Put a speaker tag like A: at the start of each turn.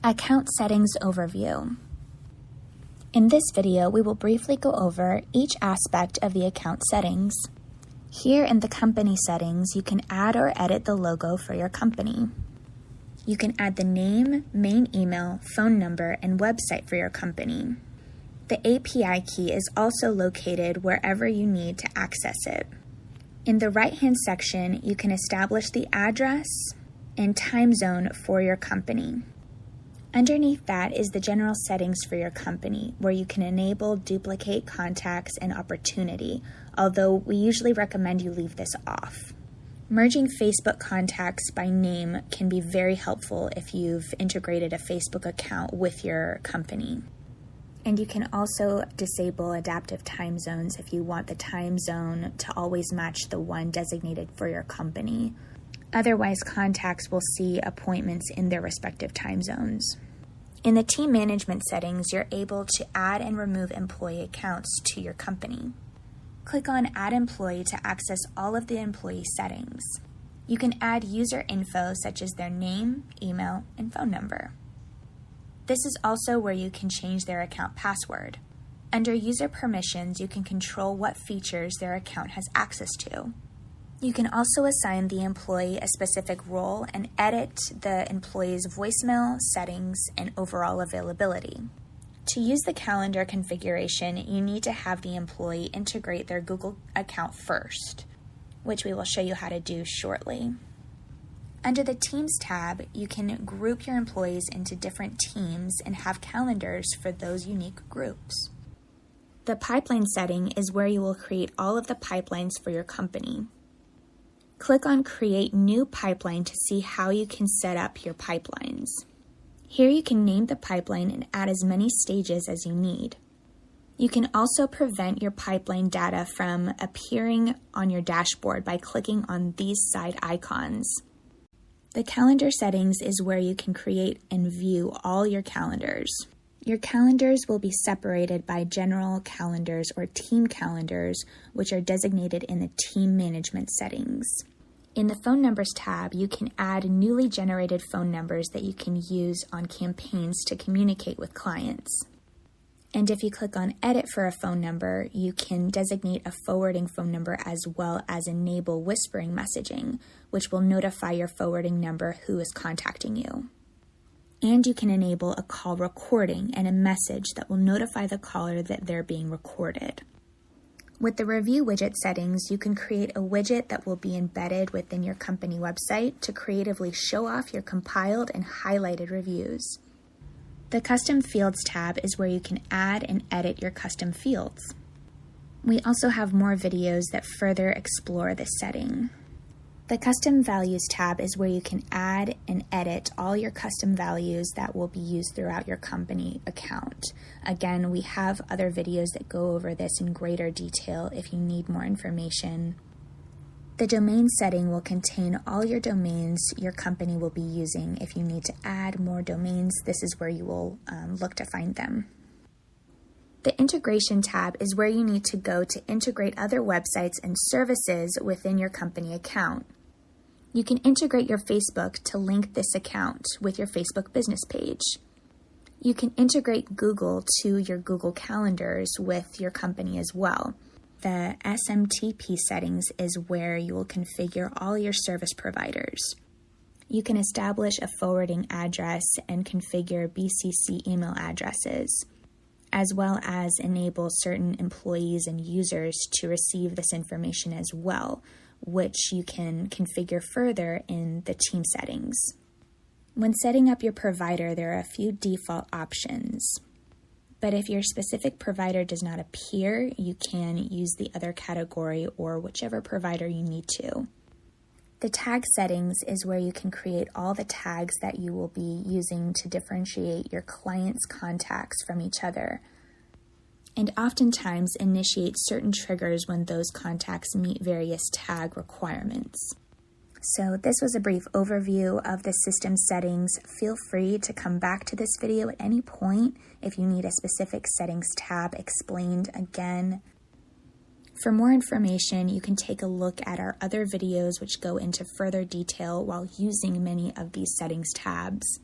A: Account Settings Overview. In this video, we will briefly go over each aspect of the account settings. Here in the company settings, you can add or edit the logo for your company. You can add the name, main email, phone number, and website for your company. The API key is also located wherever you need to access it. In the right-hand section, you can establish the address and time zone for your company. Underneath that is the general settings for your company, where you can enable duplicate contacts and opportunity, although we usually recommend you leave this off. Merging Facebook contacts by name can be very helpful if you've integrated a Facebook account with your company. And you can also disable adaptive time zones if you want the time zone to always match the one designated for your company. Otherwise, contacts will see appointments in their respective time zones. In the team management settings, you're able to add and remove employee accounts to your company. Click on Add Employee to access all of the employee settings. You can add user info such as their name, email, and phone number. This is also where you can change their account password. Under User Permissions, you can control what features their account has access to. You can also assign the employee a specific role and edit the employee's voicemail, settings, and overall availability. To use the calendar configuration, you need to have the employee integrate their Google account first, which we will show you how to do shortly. Under the Teams tab, you can group your employees into different teams and have calendars for those unique groups. The pipeline setting is where you will create all of the pipelines for your company. Click on Create New Pipeline to see how you can set up your pipelines. Here you can name the pipeline and add as many stages as you need. You can also prevent your pipeline data from appearing on your dashboard by clicking on these side icons. The calendar settings is where you can create and view all your calendars. Your calendars will be separated by general calendars or team calendars, which are designated in the team management settings. In the Phone Numbers tab, you can add newly generated phone numbers that you can use on campaigns to communicate with clients. And if you click on Edit for a phone number, you can designate a forwarding phone number as well as enable whispering messaging, which will notify your forwarding number who is contacting you. And you can enable a call recording and a message that will notify the caller that they're being recorded. With the Review Widget settings, you can create a widget that will be embedded within your company website to creatively show off your compiled and highlighted reviews. The Custom Fields tab is where you can add and edit your custom fields. We also have more videos that further explore this setting. The Custom Values tab is where you can add and edit all your custom values that will be used throughout your company account. Again, we have other videos that go over this in greater detail if you need more information. The domain setting will contain all your domains your company will be using. If you need to add more domains, this is where you will look to find them. The Integration tab is where you need to go to integrate other websites and services within your company account. You can integrate your Facebook to link this account with your Facebook business page. You can integrate Google to your Google Calendars with your company as well. The SMTP settings is where you will configure all your service providers. You can establish a forwarding address and configure BCC email addresses, as well as enable certain employees and users to receive this information as well, which you can configure further in the team settings. When setting up your provider, there are a few default options, but if your specific provider does not appear, you can use the other category or whichever provider you need to. The tag settings is where you can create all the tags that you will be using to differentiate your clients' contacts from each other, and oftentimes initiate certain triggers when those contacts meet various tag requirements. So this was a brief overview of the system settings. Feel free to come back to this video at any point if you need a specific settings tab explained again. For more information, you can take a look at our other videos which go into further detail while using many of these settings tabs.